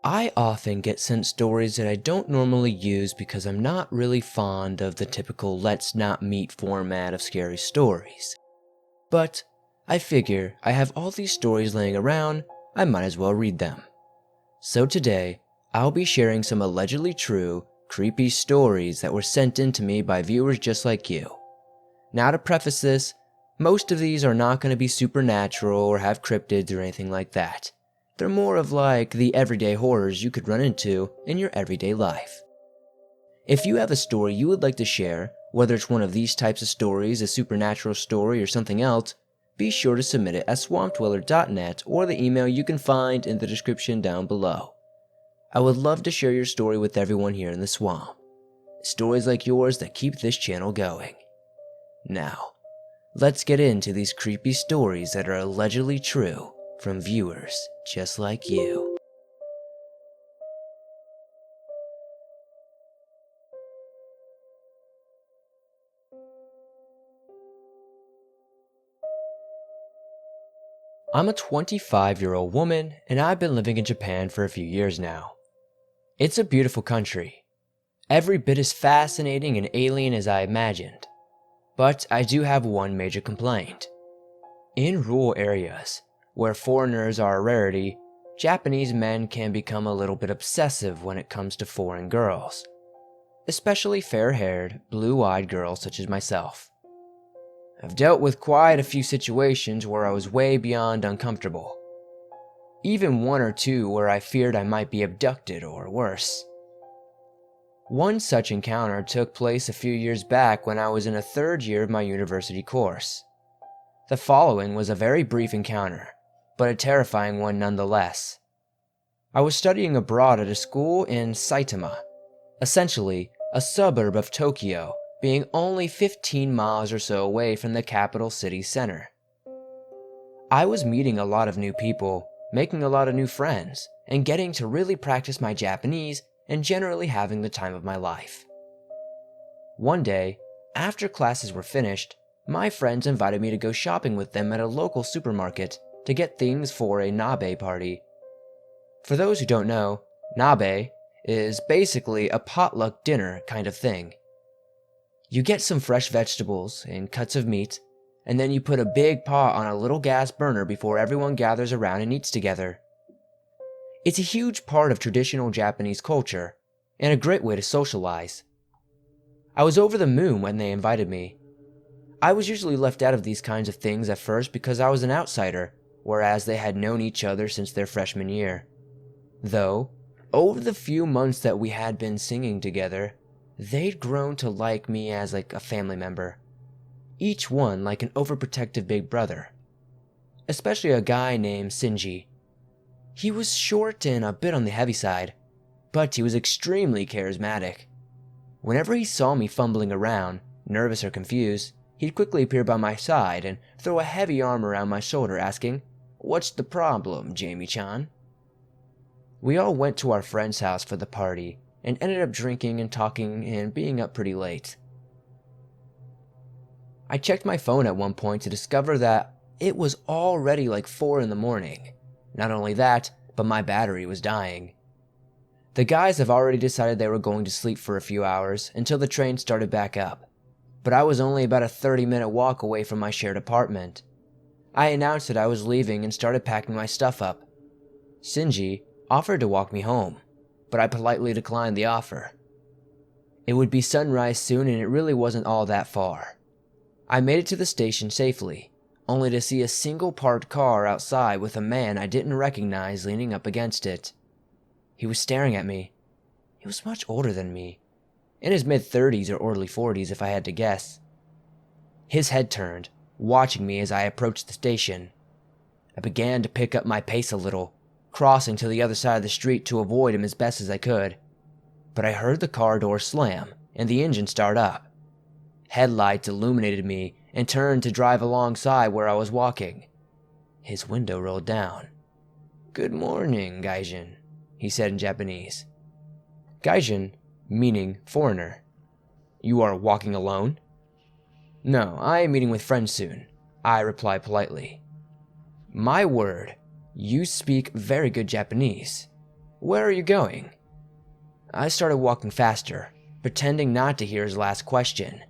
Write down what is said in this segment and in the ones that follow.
I often get sent stories that I don't normally use because I'm not really fond of the typical let's not meet format of scary stories. But I figure I have all these stories laying around, I might as well read them. So today, I'll be sharing some allegedly true, creepy stories that were sent in to me by viewers just like you. Now to preface this, most of these are not going to be supernatural or have cryptids or anything like that. They're more of like the everyday horrors you could run into in your everyday life. If you have a story you would like to share, whether it's one of these types of stories, a supernatural story, or something else, be sure to submit it at swampdweller.net or the email you can find in the description down below. I would love to share your story with everyone here in the swamp. Stories like yours that keep this channel going. Now, let's get into these creepy stories that are allegedly true from viewers just like you. I'm a 25-year-old woman and I've been living in Japan for a few years now. It's a beautiful country, every bit as fascinating and alien as I imagined. But I do have one major complaint. In rural areas, where foreigners are a rarity, Japanese men can become a little bit obsessive when it comes to foreign girls, especially fair-haired, blue-eyed girls such as myself. I've dealt with quite a few situations where I was way beyond uncomfortable. Even one or two where I feared I might be abducted or worse. One such encounter took place a few years back when I was in a third year of my university course. The following was a very brief encounter, but a terrifying one nonetheless. I was studying abroad at a school in Saitama, essentially a suburb of Tokyo, being only 15 miles or so away from the capital city center. I was meeting a lot of new people, making a lot of new friends, and getting to really practice my Japanese and generally having the time of my life. One day, after classes were finished, my friends invited me to go shopping with them at a local supermarket to get things for a nabe party. For those who don't know, nabe is basically a potluck dinner kind of thing. You get some fresh vegetables and cuts of meat, and then you put a big pot on a little gas burner before everyone gathers around and eats together. It's a huge part of traditional Japanese culture, and a great way to socialize. I was over the moon when they invited me. I was usually left out of these kinds of things at first because I was an outsider, whereas they had known each other since their freshman year. Though, over the few months that we had been singing together, they'd grown to like me as like a family member. Each one like an overprotective big brother. Especially a guy named Shinji. He was short and a bit on the heavy side, but he was extremely charismatic. Whenever he saw me fumbling around, nervous or confused, he'd quickly appear by my side and throw a heavy arm around my shoulder asking, "What's the problem, Jamie-chan?" We all went to our friend's house for the party and ended up drinking and talking and being up pretty late. I checked my phone at one point to discover that it was already like 4 in the morning. Not only that, but my battery was dying. The guys have already decided they were going to sleep for a few hours until the train started back up, but I was only about a 30-minute walk away from my shared apartment. I announced that I was leaving and started packing my stuff up. Shinji offered to walk me home, but I politely declined the offer. It would be sunrise soon and it really wasn't all that far. I made it to the station safely, only to see a single parked car outside with a man I didn't recognize leaning up against it. He was staring at me. He was much older than me, in his mid-30s or early 40s if I had to guess. His head turned, watching me as I approached the station. I began to pick up my pace a little, crossing to the other side of the street to avoid him as best as I could. But I heard the car door slam and the engine start up. Headlights illuminated me and turned to drive alongside where I was walking. His window rolled down. "Good morning, Gaijin," he said in Japanese. Gaijin, meaning foreigner. "You are walking alone?" "No, I am meeting with friends soon," I replied politely. "My word, you speak very good Japanese. Where are you going?" I started walking faster, pretending not to hear his last question.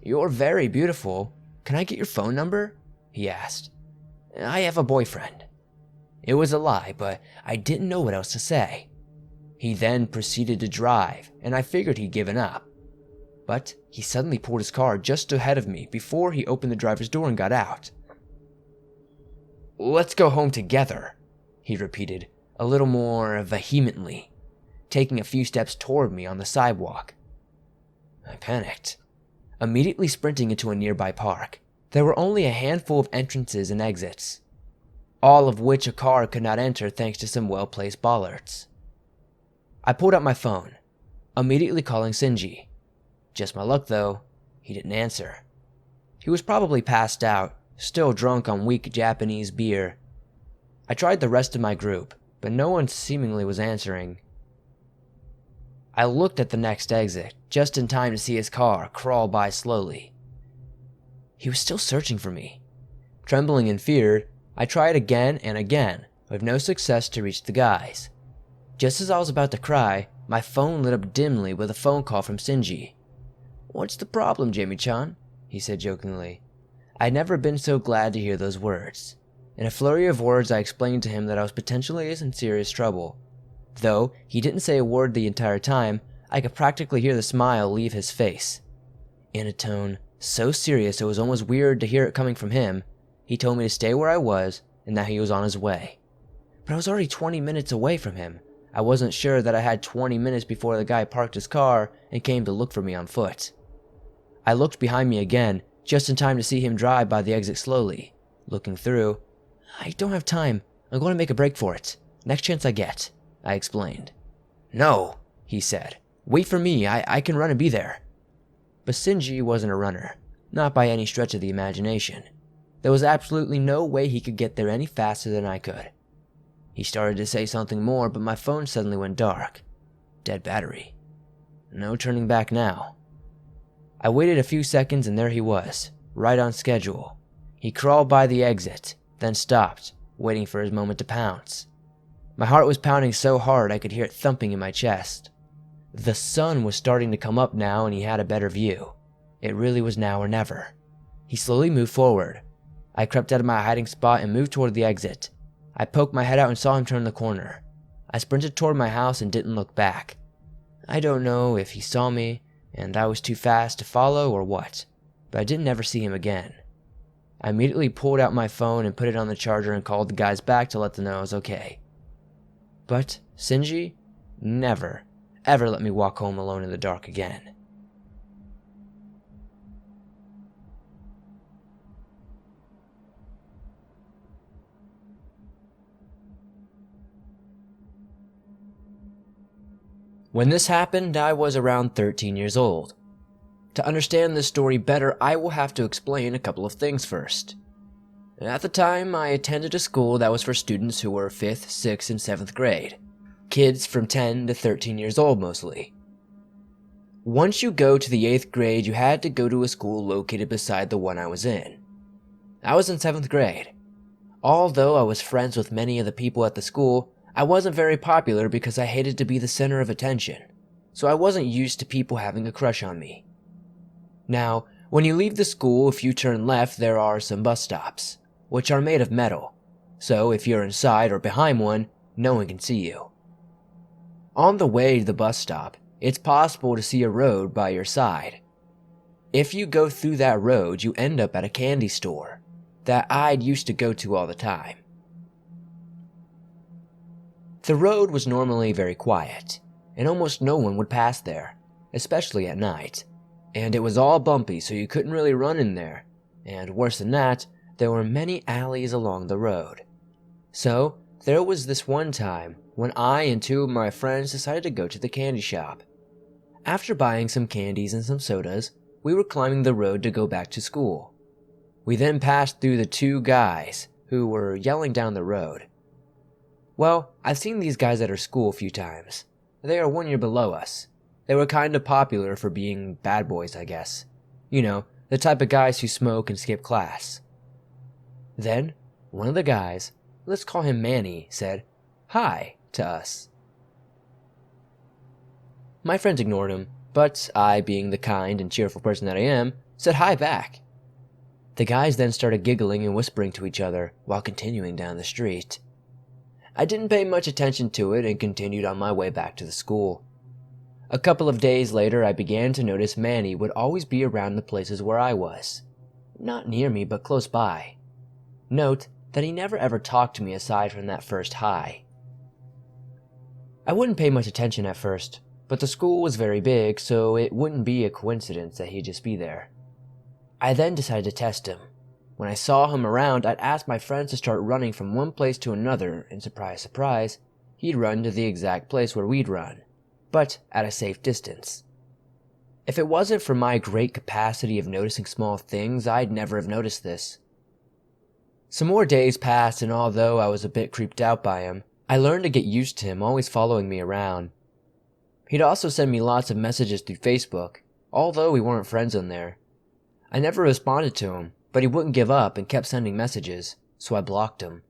"You're very beautiful. Can I get your phone number?" he asked. "I have a boyfriend." It was a lie, but I didn't know what else to say. He then proceeded to drive, and I figured he'd given up. But he suddenly pulled his car just ahead of me before he opened the driver's door and got out. "Let's go home together," he repeated, a little more vehemently, taking a few steps toward me on the sidewalk. I panicked, immediately sprinting into a nearby park. There were only a handful of entrances and exits, all of which a car could not enter thanks to some well-placed bollards. I pulled out my phone, immediately calling Shinji. Just my luck though, he didn't answer. He was probably passed out, still drunk on weak Japanese beer. I tried the rest of my group, but no one seemingly was answering. I looked at the next exit, just in time to see his car crawl by slowly. He was still searching for me. Trembling and feared, I tried again and again, with no success to reach the guys. Just as I was about to cry, my phone lit up dimly with a phone call from Shinji. "What's the problem, Jamie-chan?" he said jokingly. I'd never been so glad to hear those words. In a flurry of words, I explained to him that I was potentially in serious trouble. Though he didn't say a word the entire time, I could practically hear the smile leave his face. In a tone so serious it was almost weird to hear it coming from him, he told me to stay where I was and that he was on his way. But I was already 20 minutes away from him. I wasn't sure that I had 20 minutes before the guy parked his car and came to look for me on foot. I looked behind me again, just in time to see him drive by the exit slowly. Looking through, "I don't have time. I'm going to make a break for it. Next chance I get," I explained. "No," he said. "Wait for me. I can run and be there." But Shinji wasn't a runner, not by any stretch of the imagination. There was absolutely no way he could get there any faster than I could. He started to say something more, but my phone suddenly went dark. Dead battery. No turning back now. I waited a few seconds and there he was, right on schedule. He crawled by the exit, then stopped, waiting for his moment to pounce. My heart was pounding so hard I could hear it thumping in my chest. The sun was starting to come up now and he had a better view. It really was now or never. He slowly moved forward. I crept out of my hiding spot and moved toward the exit. I poked my head out and saw him turn the corner. I sprinted toward my house and didn't look back. I don't know if he saw me and I was too fast to follow or what, but I didn't ever see him again. I immediately pulled out my phone and put it on the charger and called the guys back to let them know I was okay. But Shinji never, ever let me walk home alone in the dark again. When this happened, I was around 13 years old. To understand this story better, I will have to explain a couple of things first. At the time, I attended a school that was for students who were 5th, 6th, and 7th grade. Kids from 10 to 13 years old mostly. Once you go to the 8th grade, you had to go to a school located beside the one I was in. I was in 7th grade. Although I was friends with many of the people at the school, I wasn't very popular because I hated to be the center of attention, so I wasn't used to people having a crush on me. Now, when you leave the school, if you turn left, there are some bus stops, which are made of metal, so if you're inside or behind one, no one can see you. On the way to the bus stop, it's possible to see a road by your side. If you go through that road, you end up at a candy store that I'd used to go to all the time. The road was normally very quiet, and almost no one would pass there, especially at night. And it was all bumpy, so you couldn't really run in there, and worse than that, there were many alleys along the road. So, there was this one time when I and two of my friends decided to go to the candy shop. After buying some candies and some sodas, we were climbing the road to go back to school. We then passed through the two guys who were yelling down the road. Well, I've seen these guys at our school a few times. They are 1 year below us. They were kind of popular for being bad boys, I guess. You know, the type of guys who smoke and skip class. Then, one of the guys, let's call him Manny, said, "Hi," to us. My friends ignored him, but I, being the kind and cheerful person that I am, said hi back. The guys then started giggling and whispering to each other while continuing down the street. I didn't pay much attention to it and continued on my way back to the school. A couple of days later, I began to notice Manny would always be around the places where I was. Not near me, but close by. Note that he never ever talked to me aside from that first hi. I wouldn't pay much attention at first, but the school was very big, so it wouldn't be a coincidence that he'd just be there. I then decided to test him. When I saw him around, I'd ask my friends to start running from one place to another, and surprise, surprise, he'd run to the exact place where we'd run, but at a safe distance. If it wasn't for my great capacity of noticing small things, I'd never have noticed this. Some more days passed, and although I was a bit creeped out by him, I learned to get used to him always following me around. He'd also send me lots of messages through Facebook, although we weren't friends on there. I never responded to him, but he wouldn't give up and kept sending messages, so I blocked him.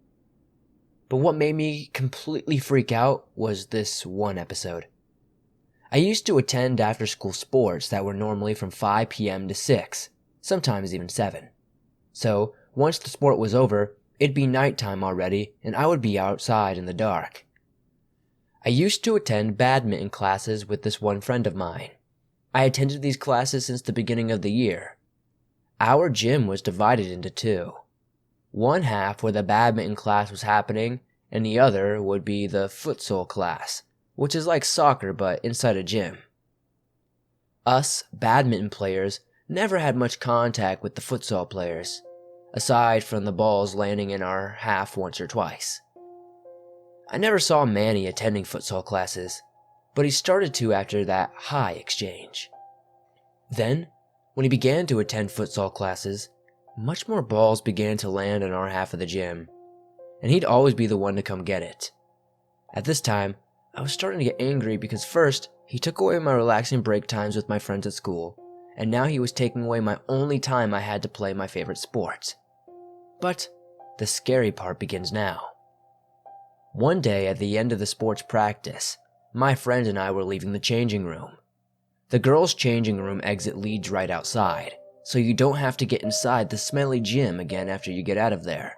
But what made me completely freak out was this one episode. I used to attend after-school sports that were normally from 5 p.m. to 6, sometimes even 7. So, once the sport was over, it'd be nighttime already, and I would be outside in the dark. I used to attend badminton classes with this one friend of mine. I attended these classes since the beginning of the year. Our gym was divided into two. One half where the badminton class was happening, and the other would be the futsal class, which is like soccer but inside a gym. Us badminton players never had much contact with the futsal players, aside from the balls landing in our half once or twice. I never saw Manny attending futsal classes, but he started to after that high exchange. Then, when he began to attend futsal classes, much more balls began to land in our half of the gym, and he'd always be the one to come get it. At this time, I was starting to get angry because first, he took away my relaxing break times with my friends at school, and now he was taking away my only time I had to play my favorite sport. But the scary part begins now. One day at the end of the sports practice, my friend and I were leaving the changing room. The girls' changing room exit leads right outside, so you don't have to get inside the smelly gym again after you get out of there.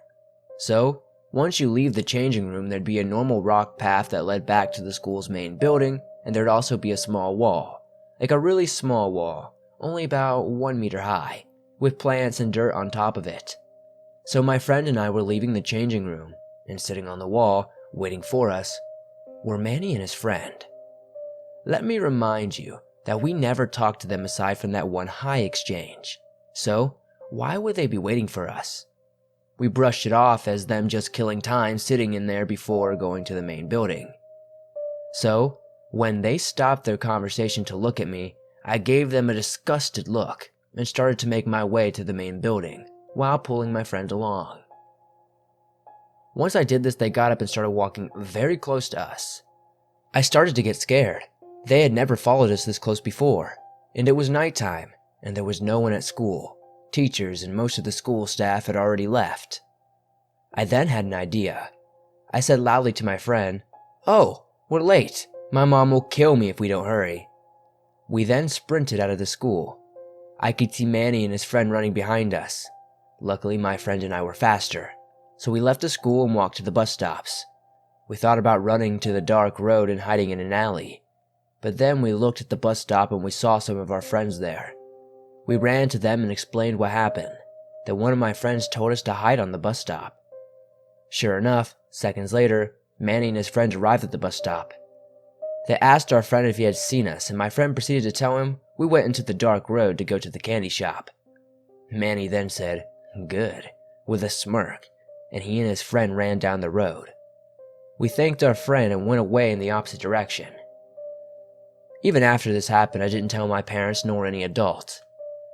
So, once you leave the changing room, there'd be a normal rock path that led back to the school's main building, and there'd also be a small wall, like a really small wall, only about 1 meter high, with plants and dirt on top of it. So my friend and I were leaving the changing room, and sitting on the wall, waiting for us, were Manny and his friend. Let me remind you that we never talked to them aside from that one high exchange. So, why would they be waiting for us? We brushed it off as them just killing time sitting in there before going to the main building. So, when they stopped their conversation to look at me, I gave them a disgusted look and started to make my way to the main building while pulling my friend along. Once I did this, they got up and started walking very close to us. I started to get scared. They had never followed us this close before, and it was nighttime, and there was no one at school. Teachers and most of the school staff had already left. I then had an idea. I said loudly to my friend, "Oh, we're late. My mom will kill me if we don't hurry." We then sprinted out of the school. I could see Manny and his friend running behind us. Luckily, my friend and I were faster, so we left the school and walked to the bus stops. We thought about running to the dark road and hiding in an alley, but then we looked at the bus stop and we saw some of our friends there. We ran to them and explained what happened. Then one of my friends told us to hide on the bus stop. Sure enough, seconds later, Manny and his friends arrived at the bus stop. They asked our friend if he had seen us, and my friend proceeded to tell him we went into the dark road to go to the candy shop. Manny then said, "Good," with a smirk, and he and his friend ran down the road. We thanked our friend and went away in the opposite direction. Even after this happened, I didn't tell my parents nor any adult.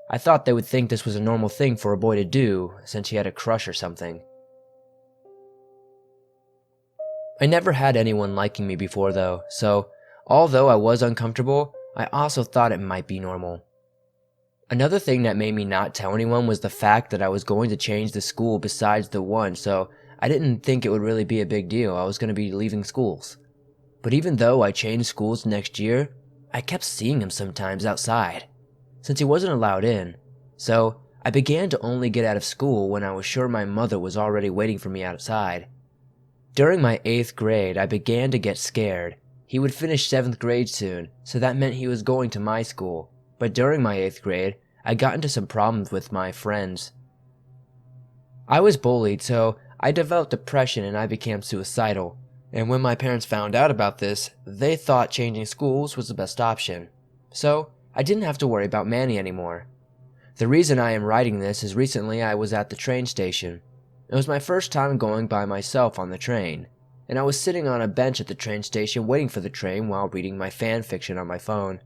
I thought they would think this was a normal thing for a boy to do, since he had a crush or something. I never had anyone liking me before though, so although I was uncomfortable, I also thought it might be normal. Another thing that made me not tell anyone was the fact that I was going to change the school besides the one, so I didn't think it would really be a big deal. I was going to be leaving schools. But even though I changed schools next year, I kept seeing him sometimes outside, since he wasn't allowed in, so I began to only get out of school when I was sure my mother was already waiting for me outside. During my 8th grade, I began to get scared. He would finish 7th grade soon, so that meant he was going to my school, but during my 8th grade, I got into some problems with my friends. I was bullied, so I developed depression and I became suicidal. And when my parents found out about this, they thought changing schools was the best option. So I didn't have to worry about Manny anymore. The reason I am writing this is recently I was at the train station. It was my first time going by myself on the train, and I was sitting on a bench at the train station waiting for the train while reading my fan fiction on my phone.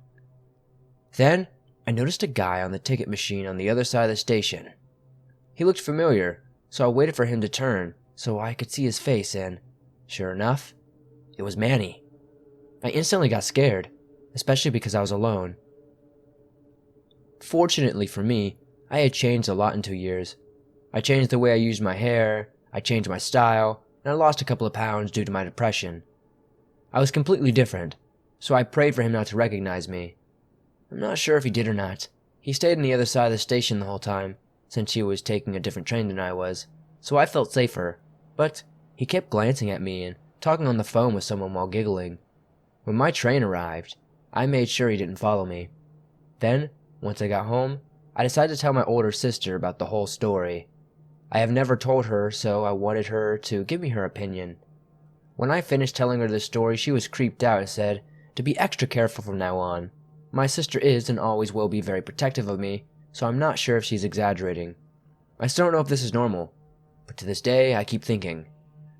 Then I noticed a guy on the ticket machine on the other side of the station. He looked familiar, so I waited for him to turn so I could see his face, and sure enough, it was Manny. I instantly got scared, especially because I was alone. Fortunately for me, I had changed a lot in 2 years. I changed the way I used my hair, I changed my style, and I lost a couple of pounds due to my depression. I was completely different, so I prayed for him not to recognize me. I'm not sure if he did or not. He stayed on the other side of the station the whole time, since he was taking a different train than I was, so I felt safer, but he kept glancing at me and talking on the phone with someone while giggling. When my train arrived, I made sure he didn't follow me. Then, once I got home, I decided to tell my older sister about the whole story. I have never told her, so I wanted her to give me her opinion. When I finished telling her the story, she was creeped out and said to be extra careful from now on. My sister is and always will be very protective of me, so I'm not sure if she's exaggerating. I still don't know if this is normal, but to this day I keep thinking,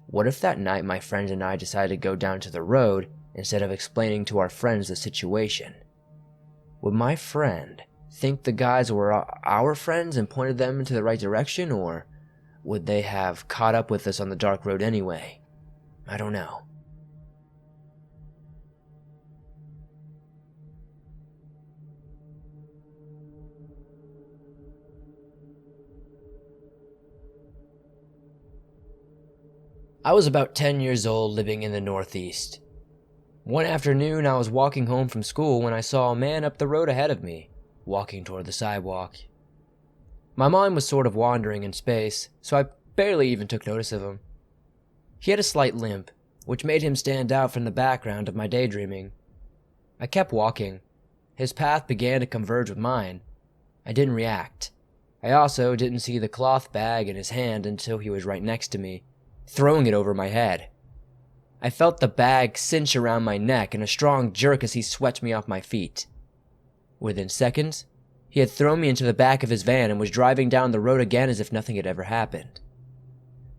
what if that night my friends and I decided to go down to the road instead of explaining to our friends the situation? Would my friend think the guys were our friends and pointed them into the right direction, or would they have caught up with us on the dark road anyway? I don't know. I was about 10 years old living in the Northeast. One afternoon, I was walking home from school when I saw a man up the road ahead of me, walking toward the sidewalk. My mind was sort of wandering in space, so I barely even took notice of him. He had a slight limp, which made him stand out from the background of my daydreaming. I kept walking. His path began to converge with mine. I didn't react. I also didn't see the cloth bag in his hand until he was right next to me, throwing it over my head. I felt the bag cinch around my neck and a strong jerk as he swept me off my feet. Within seconds, he had thrown me into the back of his van and was driving down the road again as if nothing had ever happened.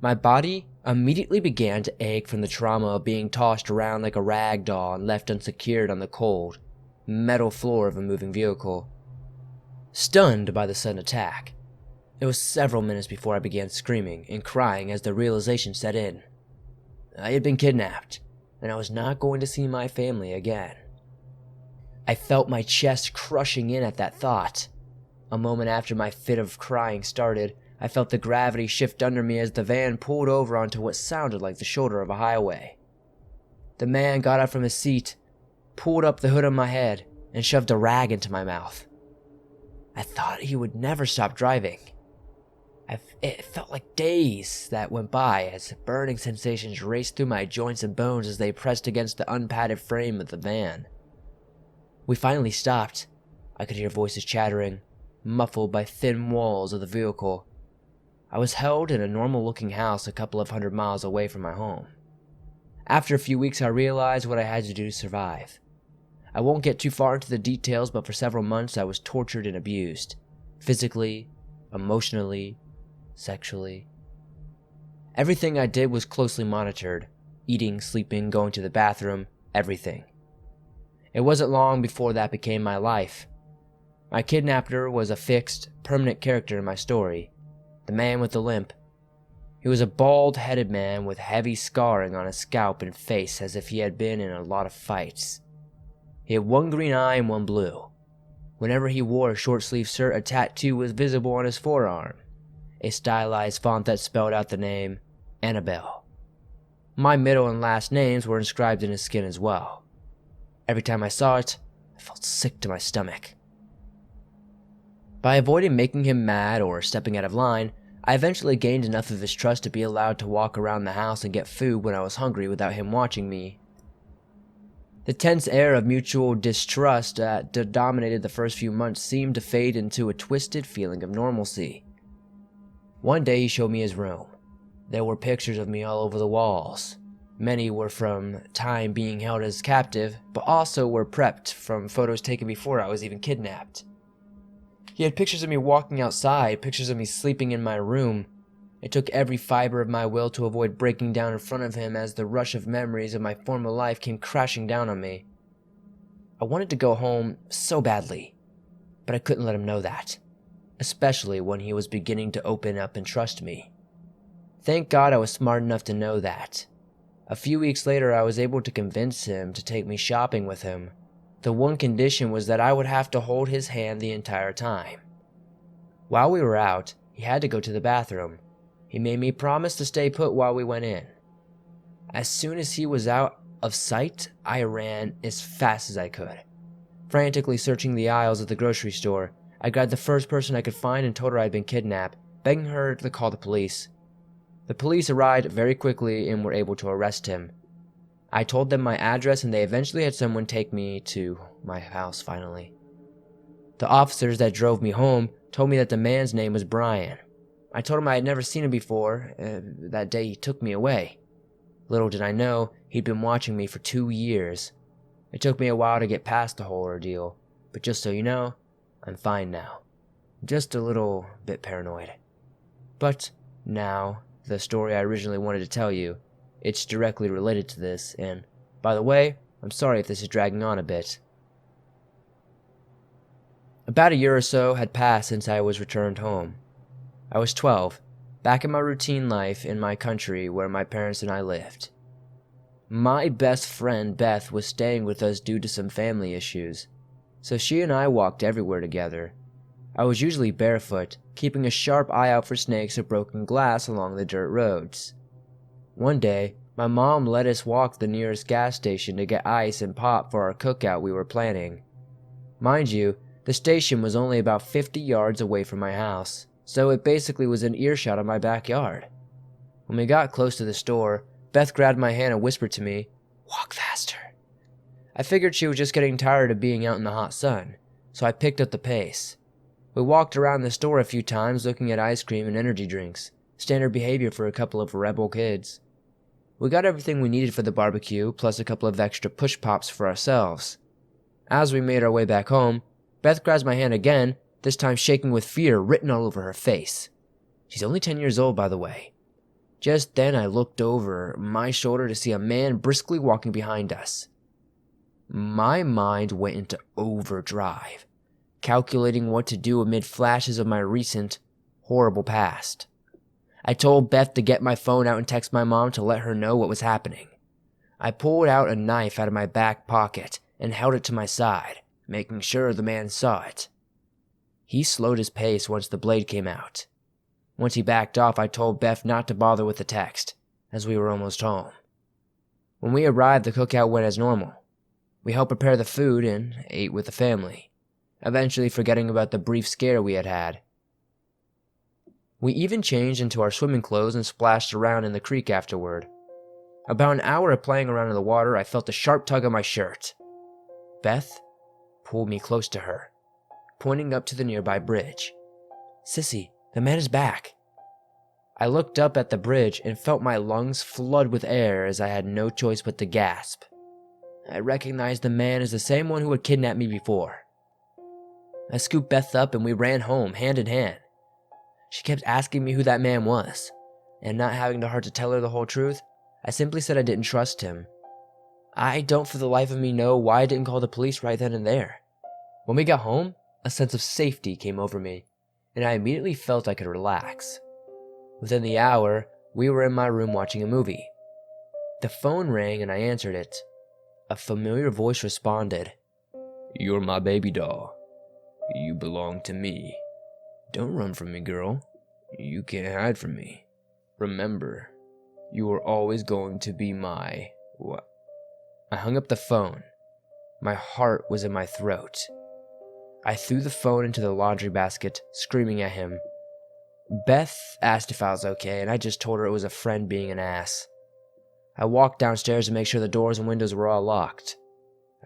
My body immediately began to ache from the trauma of being tossed around like a rag doll and left unsecured on the cold, metal floor of a moving vehicle. Stunned by the sudden attack, it was several minutes before I began screaming and crying as the realization set in. I had been kidnapped, and I was not going to see my family again. I felt my chest crushing in at that thought. A moment after my fit of crying started, I felt the gravity shift under me as the van pulled over onto what sounded like the shoulder of a highway. The man got up from his seat, pulled up the hood of my head, and shoved a rag into my mouth. I thought he would never stop driving. It felt like days that went by as burning sensations raced through my joints and bones as they pressed against the unpadded frame of the van. We finally stopped. I could hear voices chattering, muffled by thin walls of the vehicle. I was held in a normal-looking house a couple of 100 miles away from my home. After a few weeks, I realized what I had to do to survive. I won't get too far into the details, but for several months I was tortured and abused. Physically, emotionally, sexually. Everything I did was closely monitored. Eating, sleeping, going to the bathroom, everything. It wasn't long before that became my life. My kidnapper was a fixed, permanent character in my story. The man with the limp. He was a bald-headed man with heavy scarring on his scalp and face as if he had been in a lot of fights. He had one green eye and one blue. Whenever he wore a short-sleeved shirt, a tattoo was visible on his forearm. A stylized font that spelled out the name, Annabelle. My middle and last names were inscribed in his skin as well. Every time I saw it, I felt sick to my stomach. By avoiding making him mad or stepping out of line, I eventually gained enough of his trust to be allowed to walk around the house and get food when I was hungry without him watching me. The tense air of mutual distrust that dominated the first few months seemed to fade into a twisted feeling of normalcy. One day he showed me his room. There were pictures of me all over the walls. Many were from time being held as captive, but also were prepped from photos taken before I was even kidnapped. He had pictures of me walking outside, pictures of me sleeping in my room. It took every fiber of my will to avoid breaking down in front of him as the rush of memories of my former life came crashing down on me. I wanted to go home so badly, but I couldn't let him know that, especially when he was beginning to open up and trust me. Thank God I was smart enough to know that. A few weeks later, I was able to convince him to take me shopping with him. The one condition was that I would have to hold his hand the entire time. While we were out, he had to go to the bathroom. He made me promise to stay put while we went in. As soon as he was out of sight, I ran as fast as I could. Frantically searching the aisles of the grocery store, I grabbed the first person I could find and told her I'd been kidnapped, begging her to call the police. The police arrived very quickly and were able to arrest him. I told them my address and they eventually had someone take me to my house finally. The officers that drove me home told me that the man's name was Brian. I told him I had never seen him before, that day he took me away. Little did I know, he'd been watching me for 2 years. It took me a while to get past the whole ordeal, but just so you know, I'm fine now. Just a little bit paranoid. But now, the story I originally wanted to tell you, it's directly related to this, and by the way, I'm sorry if this is dragging on a bit. About a year or so had passed since I was returned home. I was 12, back in my routine life in my country where my parents and I lived. My best friend Beth was staying with us due to some family issues, so she and I walked everywhere together. I was usually barefoot, keeping a sharp eye out for snakes or broken glass along the dirt roads. One day, my mom let us walk the nearest gas station to get ice and pop for our cookout we were planning. Mind you, the station was only about 50 yards away from my house, so it basically was an earshot of my backyard. When we got close to the store, Beth grabbed my hand and whispered to me, "Walk faster." I figured she was just getting tired of being out in the hot sun, so I picked up the pace. We walked around the store a few times looking at ice cream and energy drinks, standard behavior for a couple of rebel kids. We got everything we needed for the barbecue, plus a couple of extra push pops for ourselves. As we made our way back home, Beth grabs my hand again, this time shaking with fear written all over her face. She's only 10 years old, by the way. Just then I looked over my shoulder to see a man briskly walking behind us. My mind went into overdrive, calculating what to do amid flashes of my recent, horrible past. I told Beth to get my phone out and text my mom to let her know what was happening. I pulled out a knife out of my back pocket and held it to my side, making sure the man saw it. He slowed his pace once the blade came out. Once he backed off, I told Beth not to bother with the text, as we were almost home. When we arrived, the cookout went as normal. We helped prepare the food and ate with the family, eventually forgetting about the brief scare we had had. We even changed into our swimming clothes and splashed around in the creek afterward. About an hour of playing around in the water, I felt a sharp tug on my shirt. Beth pulled me close to her, pointing up to the nearby bridge. "Sissy, the man is back." I looked up at the bridge and felt my lungs flood with air as I had no choice but to gasp. I recognized the man as the same one who had kidnapped me before. I scooped Beth up and we ran home, hand in hand. She kept asking me who that man was, and not having the heart to tell her the whole truth, I simply said I didn't trust him. I don't for the life of me know why I didn't call the police right then and there. When we got home, a sense of safety came over me, and I immediately felt I could relax. Within the hour, we were in my room watching a movie. The phone rang and I answered it. A familiar voice responded. "You're my baby doll. You belong to me. Don't run from me, girl. You can't hide from me. Remember, you are always going to be my..." What? I hung up the phone. My heart was in my throat. I threw the phone into the laundry basket, screaming at him. Beth asked if I was okay, and I just told her it was a friend being an ass. I walked downstairs to make sure the doors and windows were all locked.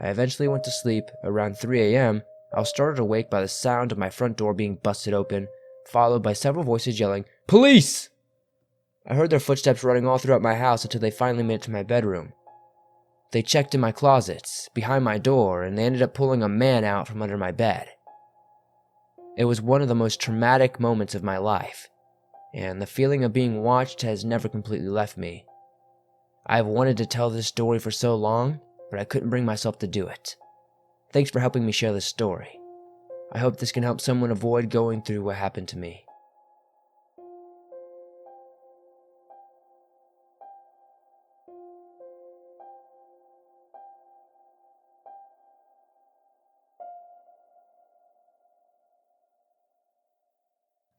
I eventually went to sleep. Around 3 a.m., I was startled awake by the sound of my front door being busted open, followed by several voices yelling, "Police!" I heard their footsteps running all throughout my house until they finally made it to my bedroom. They checked in my closets, behind my door, and they ended up pulling a man out from under my bed. It was one of the most traumatic moments of my life, and the feeling of being watched has never completely left me. I've wanted to tell this story for so long, but I couldn't bring myself to do it. Thanks for helping me share this story. I hope this can help someone avoid going through what happened to me.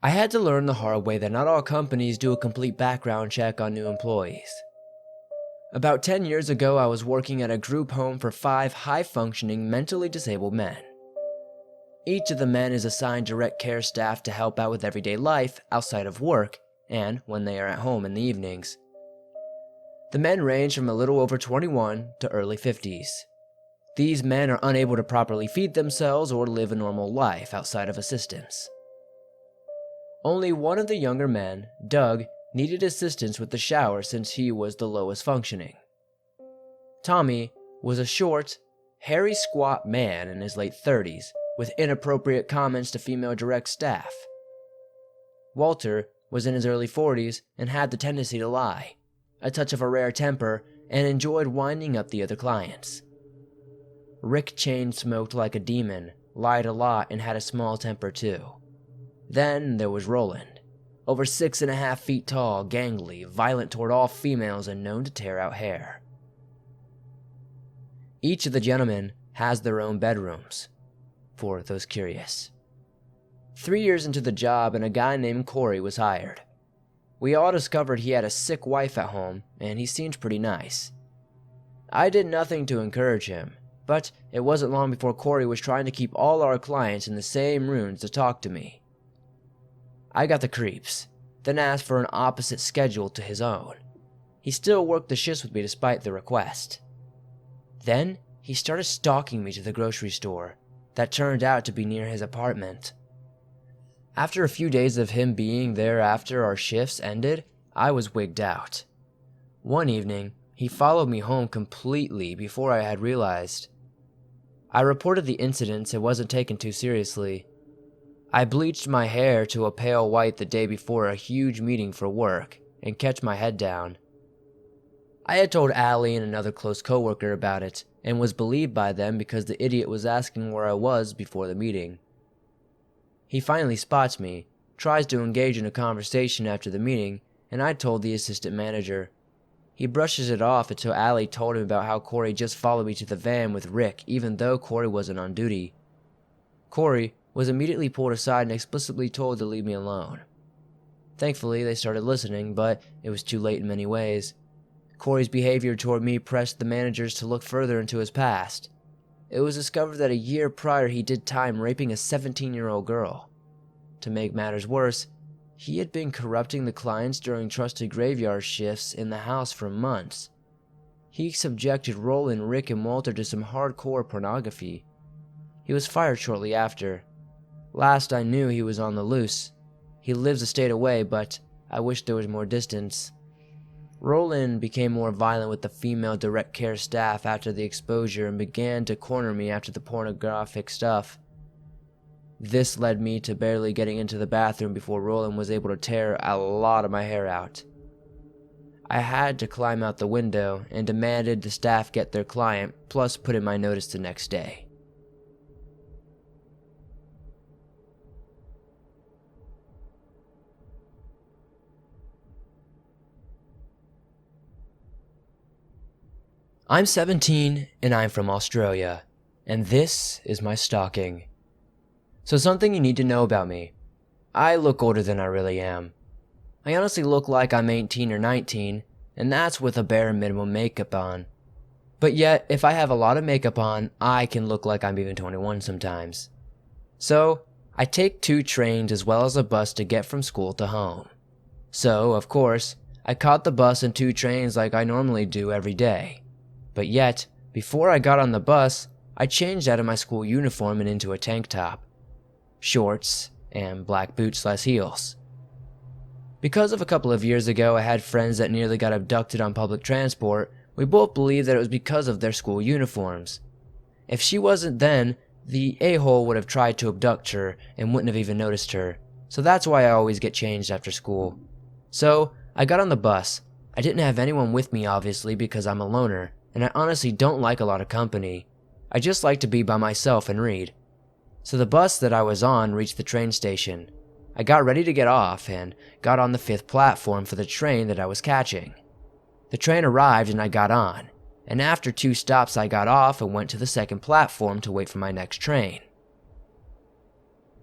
I had to learn the hard way that not all companies do a complete background check on new employees. About 10 years ago, I was working at a group home for 5 high-functioning mentally disabled men. Each of the men is assigned direct care staff to help out with everyday life outside of work and when they are at home in the evenings. The men range from a little over 21 to early 50s. These men are unable to properly feed themselves or live a normal life outside of assistance. Only one of the younger men, Doug, needed assistance with the shower since he was the lowest functioning. Tommy was a short, hairy, squat man in his late 30s with inappropriate comments to female direct staff. Walter was in his early 40s and had the tendency to lie, a touch of a rare temper, and enjoyed winding up the other clients. Rick chain smoked like a demon, lied a lot, and had a small temper too. Then there was Roland, over 6.5 feet tall, gangly, violent toward all females, and known to tear out hair. Each of the gentlemen has their own bedrooms, for those curious. 3 years into the job, and a guy named Corey was hired. We all discovered he had a sick wife at home, and he seemed pretty nice. I did nothing to encourage him, but it wasn't long before Corey was trying to keep all our clients in the same rooms to talk to me. I got the creeps, then asked for an opposite schedule to his own. He still worked the shifts with me despite the request. Then he started stalking me to the grocery store that turned out to be near his apartment. After a few days of him being there after our shifts ended, I was wigged out. One evening, he followed me home completely before I had realized. I reported the incident and wasn't taken too seriously. I bleached my hair to a pale white the day before a huge meeting for work and kept my head down. I had told Allie and another close coworker about it and was believed by them because the idiot was asking where I was before the meeting. He finally spots me, tries to engage in a conversation after the meeting, and I told the assistant manager. He brushes it off until Allie told him about how Corey just followed me to the van with Rick even though Corey wasn't on duty. Corey was immediately pulled aside and explicitly told to leave me alone. Thankfully, they started listening, but it was too late in many ways. Corey's behavior toward me pressed the managers to look further into his past. It was discovered that a year prior he did time raping a 17-year-old girl. To make matters worse, he had been corrupting the clients during trusted graveyard shifts in the house for months. He subjected Roland, Rick, and Walter to some hardcore pornography. He was fired shortly after. Last I knew, he was on the loose. He lives a state away, but I wish there was more distance. Roland became more violent with the female direct care staff after the exposure and began to corner me after the pornographic stuff. This led me to barely getting into the bathroom before Roland was able to tear a lot of my hair out. I had to climb out the window and demanded the staff get their client, plus put in my notice the next day. I'm 17 and I'm from Australia, and this is my stalking. So something you need to know about me. I look older than I really am. I honestly look like I'm 18 or 19, and that's with a bare minimum makeup on. But yet, if I have a lot of makeup on, I can look like I'm even 21 sometimes. So, I take 2 trains as well as a bus to get from school to home. So, of course, I caught the bus and 2 trains like I normally do every day. But yet, before I got on the bus, I changed out of my school uniform and into a tank top, shorts, and black boots/heels. Because of a couple of years ago I had friends that nearly got abducted on public transport, we both believed that it was because of their school uniforms. If she wasn't then, the a-hole would have tried to abduct her and wouldn't have even noticed her, so that's why I always get changed after school. So, I got on the bus. I didn't have anyone with me obviously because I'm a loner, and I honestly don't like a lot of company. I just like to be by myself and read. So the bus that I was on reached the train station. I got ready to get off and got on the 5th platform for the train that I was catching. The train arrived and I got on, and after 2 stops I got off and went to the 2nd platform to wait for my next train.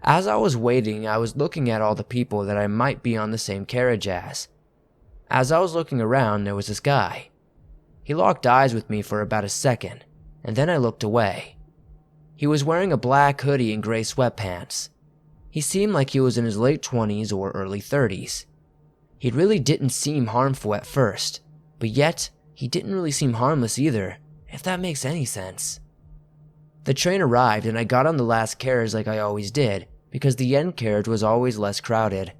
As I was waiting, I was looking at all the people that I might be on the same carriage as. As I was looking around, there was this guy. He locked eyes with me for about a second, and then I looked away. He was wearing a black hoodie and gray sweatpants. He seemed like he was in his late 20s or early 30s. He really didn't seem harmful at first, but yet he didn't really seem harmless either, if that makes any sense. The train arrived and I got on the last carriage like I always did, because the end carriage was always less crowded.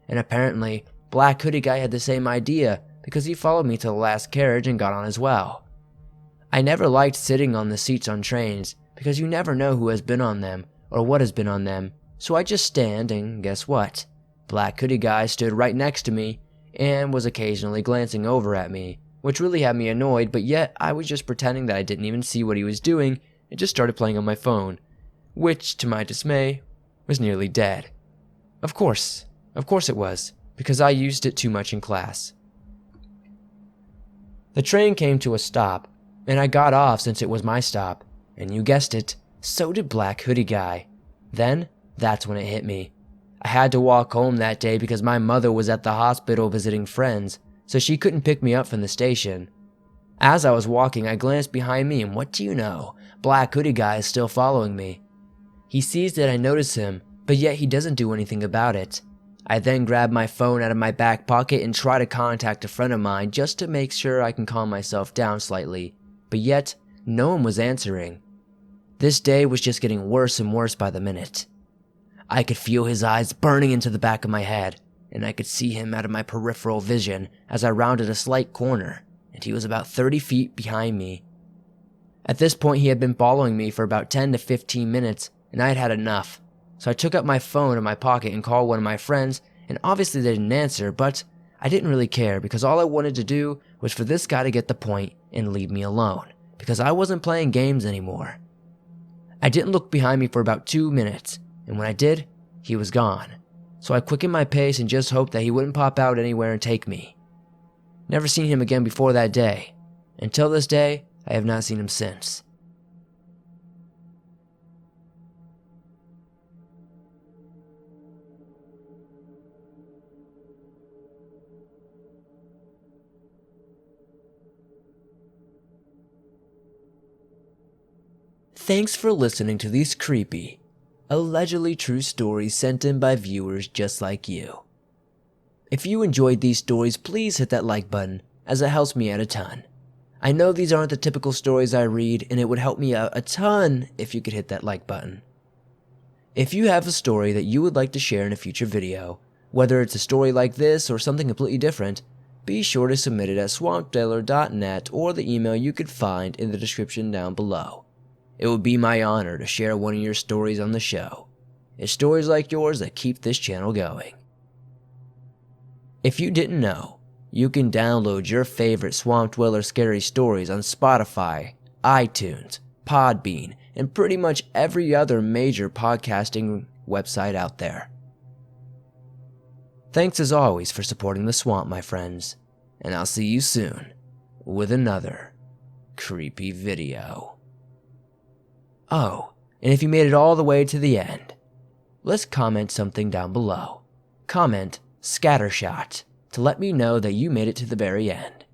And apparently, Black Hoodie Guy had the same idea because he followed me to the last carriage and got on as well. I never liked sitting on the seats on trains because you never know who has been on them or what has been on them, so I just stand and guess what? Black Hoodie Guy stood right next to me and was occasionally glancing over at me, which really had me annoyed, but yet I was just pretending that I didn't even see what he was doing and just started playing on my phone, which, to my dismay, was nearly dead. Of course it was, because I used it too much in class. The train came to a stop, and I got off since it was my stop, and you guessed it, so did Black Hoodie Guy. Then, that's when it hit me. I had to walk home that day because my mother was at the hospital visiting friends, so she couldn't pick me up from the station. As I was walking, I glanced behind me, and what do you know? Black Hoodie Guy is still following me. He sees that I notice him, but yet he doesn't do anything about it. I then grab my phone out of my back pocket and try to contact a friend of mine just to make sure I can calm myself down slightly, but yet no one was answering. This day was just getting worse and worse by the minute. I could feel his eyes burning into the back of my head, and I could see him out of my peripheral vision as I rounded a slight corner, and he was about 30 feet behind me. At this point, he had been following me for about 10 to 15 minutes, and I had had enough. So I took up my phone in my pocket and called one of my friends, and obviously they didn't answer, but I didn't really care because all I wanted to do was for this guy to get the point and leave me alone, because I wasn't playing games anymore. I didn't look behind me for about 2 minutes, and when I did, he was gone. So I quickened my pace and just hoped that he wouldn't pop out anywhere and take me. Never seen him again before that day. Until this day, I have not seen him since. Thanks for listening to these creepy, allegedly true stories sent in by viewers just like you. If you enjoyed these stories, please hit that like button, as it helps me out a ton. I know these aren't the typical stories I read, and it would help me out a ton if you could hit that like button. If you have a story that you would like to share in a future video, whether it's a story like this or something completely different, be sure to submit it at swampdweller.net or the email you could find in the description down below. It would be my honor to share one of your stories on the show. It's stories like yours that keep this channel going. If you didn't know, you can download your favorite Swamp Dweller scary stories on Spotify, iTunes, Podbean, and pretty much every other major podcasting website out there. Thanks as always for supporting the swamp, my friends, and I'll see you soon with another creepy video. Oh, and if you made it all the way to the end, let's comment something down below. Comment Scattershot to let me know that you made it to the very end.